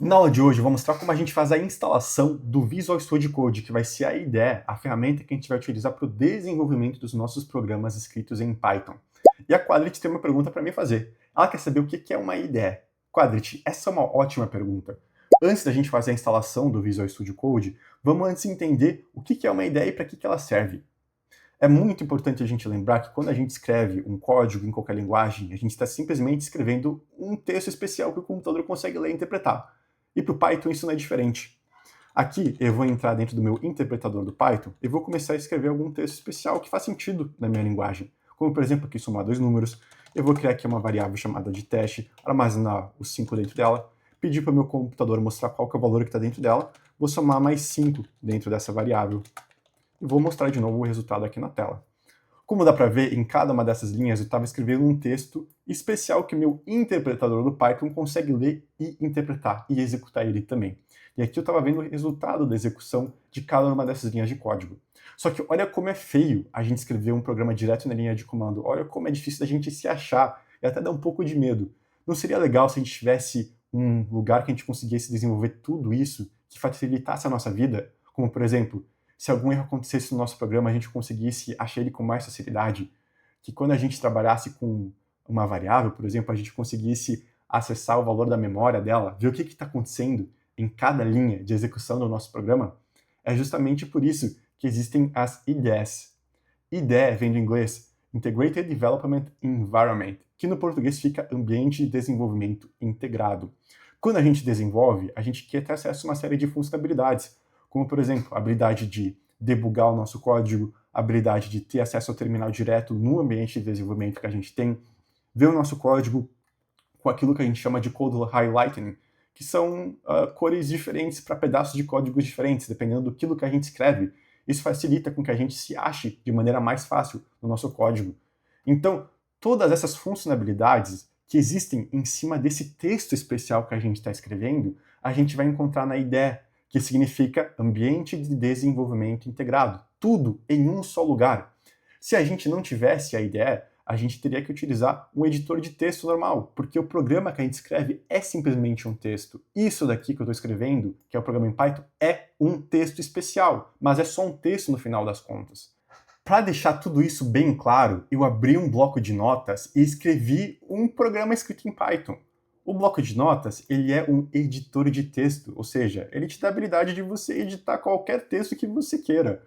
Na aula de hoje, eu vou mostrar como a gente faz a instalação do Visual Studio Code, que vai ser a IDE, a ferramenta que a gente vai utilizar para o desenvolvimento dos nossos programas escritos em Python. E a Quadrit tem uma pergunta para me fazer. Ela quer saber o que é uma IDE. Quadrit, essa é uma ótima pergunta. Antes da gente fazer a instalação do Visual Studio Code, vamos antes entender o que é uma IDE e para que ela serve. É muito importante a gente lembrar que quando a gente escreve um código em qualquer linguagem, a gente está simplesmente escrevendo um texto especial que o computador consegue ler e interpretar. E para o Python isso não é diferente. Aqui eu vou entrar dentro do meu interpretador do Python e vou começar a escrever algum texto especial que faz sentido na minha linguagem. Como, por exemplo, aqui somar dois números, eu vou criar aqui uma variável chamada de teste, armazenar os 5 dentro dela, pedir para o meu computador mostrar qual que é o valor que está dentro dela, vou somar mais 5 dentro dessa variável e vou mostrar de novo o resultado aqui na tela. Como dá para ver, em cada uma dessas linhas eu estava escrevendo um texto especial que o meu interpretador do Python consegue ler e interpretar, e executar ele também. E aqui eu estava vendo o resultado da execução de cada uma dessas linhas de código. Só que olha como é feio a gente escrever um programa direto na linha de comando. Olha como é difícil da gente se achar, e até dá um pouco de medo. Não seria legal se a gente tivesse um lugar que a gente conseguisse desenvolver tudo isso, que facilitasse a nossa vida? Como, por exemplo, se algum erro acontecesse no nosso programa, a gente conseguisse achar ele com mais facilidade, que quando a gente trabalhasse com uma variável, por exemplo, a gente conseguisse acessar o valor da memória dela, ver o que está acontecendo em cada linha de execução do nosso programa. É justamente por isso que existem as IDEs. IDE vem do inglês Integrated Development Environment, que no português fica Ambiente de Desenvolvimento Integrado. Quando a gente desenvolve, a gente quer ter acesso a uma série de funcionalidades, como, por exemplo, a habilidade de debugar o nosso código, a habilidade de ter acesso ao terminal direto no ambiente de desenvolvimento que a gente tem, ver o nosso código com aquilo que a gente chama de code highlighting, que são cores diferentes para pedaços de códigos diferentes, dependendo do que a gente escreve. Isso facilita com que a gente se ache de maneira mais fácil no nosso código. Então, todas essas funcionalidades que existem em cima desse texto especial que a gente está escrevendo, a gente vai encontrar na IDE, que significa Ambiente de Desenvolvimento Integrado. Tudo em um só lugar. Se a gente não tivesse a IDE, a gente teria que utilizar um editor de texto normal, porque o programa que a gente escreve é simplesmente um texto. Isso daqui que eu estou escrevendo, que é o programa em Python, é um texto especial, mas é só um texto no final das contas. Para deixar tudo isso bem claro, eu abri um bloco de notas e escrevi um programa escrito em Python. O bloco de notas, ele é um editor de texto, ou seja, ele te dá a habilidade de você editar qualquer texto que você queira.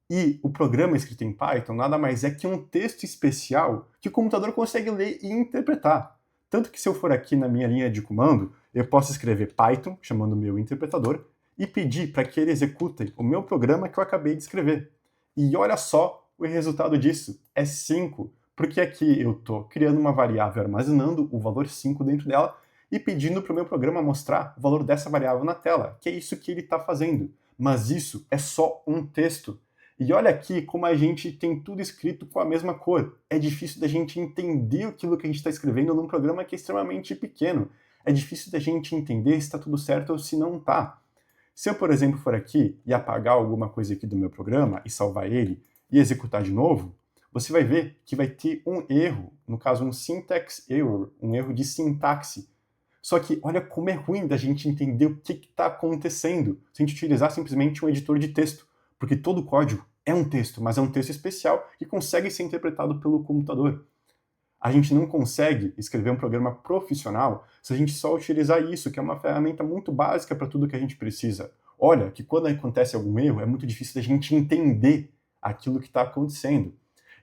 E o programa escrito em Python nada mais é que um texto especial que o computador consegue ler e interpretar. Tanto que se eu for aqui na minha linha de comando, eu posso escrever Python, chamando o meu interpretador, e pedir para que ele execute o meu programa que eu acabei de escrever. E olha só o resultado disso, é 5, porque aqui eu estou criando uma variável armazenando o valor 5 dentro dela e pedindo para o meu programa mostrar o valor dessa variável na tela, que é isso que ele está fazendo. Mas isso é só um texto. E olha aqui como a gente tem tudo escrito com a mesma cor. É difícil da gente entender aquilo que a gente está escrevendo num programa que é extremamente pequeno. É difícil da gente entender se está tudo certo ou se não está. Se eu, por exemplo, for aqui e apagar alguma coisa aqui do meu programa e salvar ele e executar de novo, você vai ver que vai ter um erro, no caso um syntax error, um erro de sintaxe. Só que olha como é ruim da gente entender o que está acontecendo se a gente utilizar simplesmente um editor de texto, porque todo o código é um texto, mas é um texto especial que consegue ser interpretado pelo computador. A gente não consegue escrever um programa profissional se a gente só utilizar isso, que é uma ferramenta muito básica para tudo que a gente precisa. Olha, que quando acontece algum erro, é muito difícil da gente entender aquilo que está acontecendo.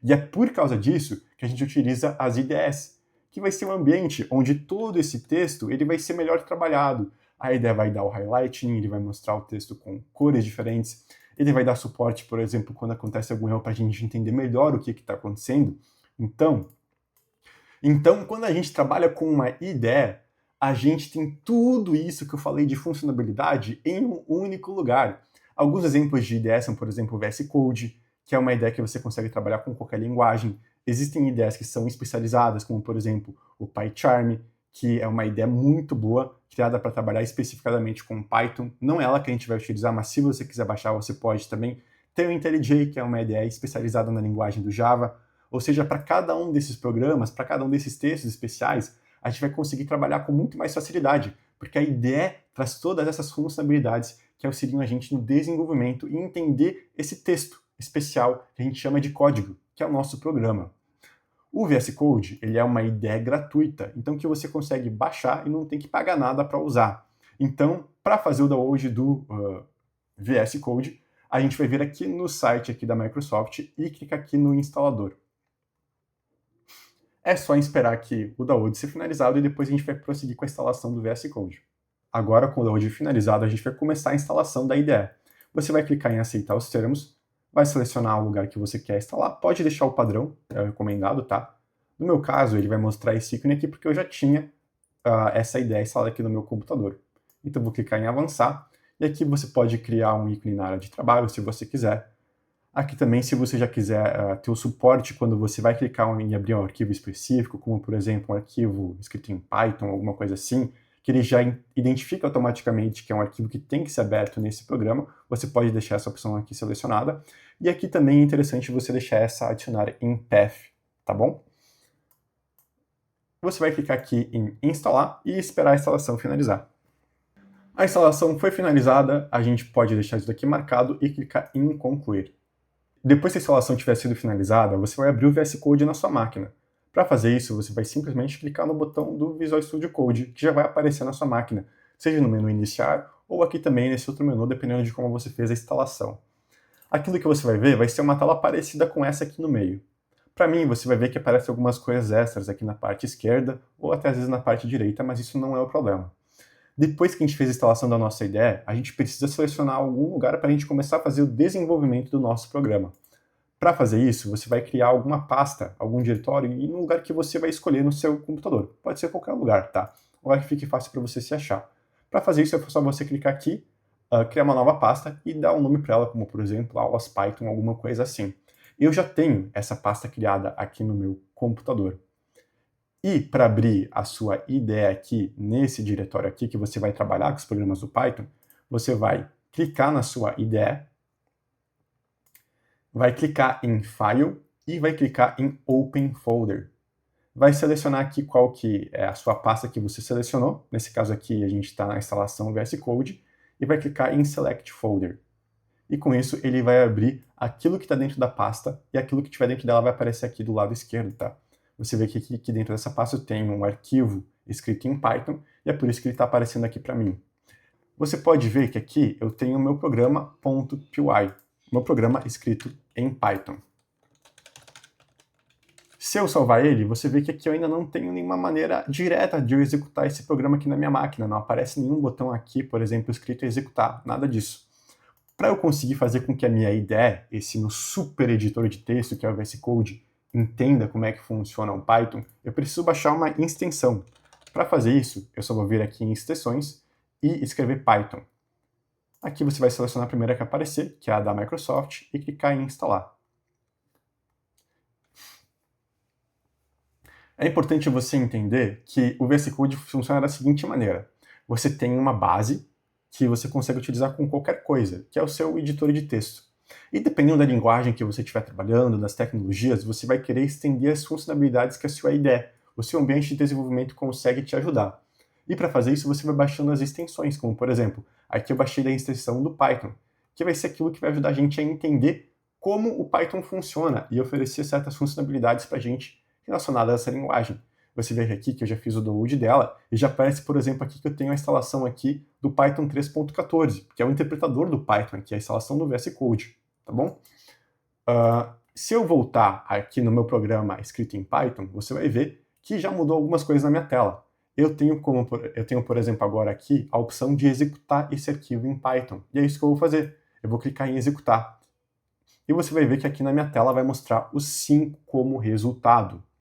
E é por causa disso que a gente utiliza as IDEs, que vai ser um ambiente onde todo esse texto ele vai ser melhor trabalhado. A IDE vai dar o highlighting, ele vai mostrar o texto com cores diferentes, ele vai dar suporte, por exemplo, quando acontece algum erro para a gente entender melhor o que está acontecendo. Então, quando a gente trabalha com uma IDE, a gente tem tudo isso que eu falei de funcionalidade em um único lugar. Alguns exemplos de IDE são, por exemplo, o VS Code, que é uma IDE que você consegue trabalhar com qualquer linguagem. Existem IDEs que são especializadas, como, por exemplo, o PyCharm, que é uma IDE muito boa, criada para trabalhar especificadamente com Python. Não é ela que a gente vai utilizar, mas se você quiser baixar, você pode também. Tem o IntelliJ, que é uma IDE especializada na linguagem do Java. Ou seja, para cada um desses programas, para cada um desses textos especiais, a gente vai conseguir trabalhar com muito mais facilidade, porque a IDE traz todas essas funcionalidades que auxiliam a gente no desenvolvimento e entender esse texto especial que a gente chama de código, que é o nosso programa. O VS Code ele é uma IDE gratuita, então que você consegue baixar e não tem que pagar nada para usar. Então, para fazer o download do VS Code, a gente vai vir aqui no site aqui da Microsoft e clicar aqui no instalador. É só esperar aqui o download ser finalizado e depois a gente vai prosseguir com a instalação do VS Code. Agora, com o download finalizado, a gente vai começar a instalação da IDE. Você vai clicar em aceitar os termos, vai selecionar o lugar que você quer instalar, pode deixar o padrão, é recomendado, tá? No meu caso, ele vai mostrar esse ícone aqui porque eu já tinha essa IDE instalada aqui no meu computador. Então, vou clicar em avançar, e aqui você pode criar um ícone na área de trabalho, se você quiser. Aqui também, se você já quiser ter o suporte quando você vai clicar em abrir um arquivo específico, como, por exemplo, um arquivo escrito em Python, alguma coisa assim, que ele já identifica automaticamente que é um arquivo que tem que ser aberto nesse programa, você pode deixar essa opção aqui selecionada. E aqui também é interessante você deixar essa adicionar em path, tá bom? Você vai clicar aqui em instalar e esperar a instalação finalizar. A instalação foi finalizada, a gente pode deixar isso daqui marcado e clicar em concluir. Depois que a instalação tiver sido finalizada, você vai abrir o VS Code na sua máquina. Para fazer isso, você vai simplesmente clicar no botão do Visual Studio Code, que já vai aparecer na sua máquina, seja no menu iniciar ou aqui também nesse outro menu, dependendo de como você fez a instalação. Aquilo que você vai ver vai ser uma tela parecida com essa aqui no meio. Para mim, você vai ver que aparecem algumas coisas extras aqui na parte esquerda ou até às vezes na parte direita, mas isso não é o problema. Depois que a gente fez a instalação da nossa IDE, a gente precisa selecionar algum lugar para a gente começar a fazer o desenvolvimento do nosso programa. Para fazer isso, você vai criar alguma pasta, algum diretório, e no lugar que você vai escolher no seu computador. Pode ser qualquer lugar, tá? Um lugar que fique fácil para você se achar. Para fazer isso, é só você clicar aqui, criar uma nova pasta e dar um nome para ela, como por exemplo, aulas Python, alguma coisa assim. Eu já tenho essa pasta criada aqui no meu computador. E para abrir a sua IDE aqui, nesse diretório aqui, que você vai trabalhar com os programas do Python, você vai clicar na sua IDE, vai clicar em File e vai clicar em Open Folder. Vai selecionar aqui qual que é a sua pasta que você selecionou. Nesse caso aqui, a gente está na instalação VS Code. E vai clicar em Select Folder. E com isso, ele vai abrir aquilo que está dentro da pasta e aquilo que estiver dentro dela vai aparecer aqui do lado esquerdo, tá? Você vê que aqui dentro dessa pasta eu tenho um arquivo escrito em Python e é por isso que ele está aparecendo aqui para mim. Você pode ver que aqui eu tenho o meu programa .py, meu programa escrito em Python. Se eu salvar ele, você vê que aqui eu ainda não tenho nenhuma maneira direta de eu executar esse programa aqui na minha máquina. Não aparece nenhum botão aqui, por exemplo, escrito executar, nada disso. Para eu conseguir fazer com que a minha IDE, esse meu super editor de texto, que é o VS Code, entenda como é que funciona o Python, eu preciso baixar uma extensão. Para fazer isso, eu só vou vir aqui em extensões e escrever Python. Aqui você vai selecionar a primeira que aparecer, que é a da Microsoft, e clicar em instalar. É importante você entender que o VS Code funciona da seguinte maneira. Você tem uma base que você consegue utilizar com qualquer coisa, que é o seu editor de texto. E dependendo da linguagem que você estiver trabalhando, das tecnologias, você vai querer estender as funcionalidades que a sua IDE, o seu ambiente de desenvolvimento consegue te ajudar. E para fazer isso, você vai baixando as extensões, como por exemplo, aqui eu baixei da extensão do Python, que vai ser aquilo que vai ajudar a gente a entender como o Python funciona e oferecer certas funcionalidades para a gente relacionadas a essa linguagem. Você vê aqui que eu já fiz o download dela e já aparece, por exemplo, aqui que eu tenho a instalação aqui do Python 3.14, que é o interpretador do Python, que é a instalação do VS Code, tá bom? Se eu voltar aqui no meu programa escrito em Python, você vai ver que já mudou algumas coisas na minha tela. Eu tenho, por exemplo, agora aqui a opção de executar esse arquivo em Python. E é isso que eu vou fazer. Eu vou clicar em executar. E você vai ver que aqui na minha tela vai mostrar o sim como resultado.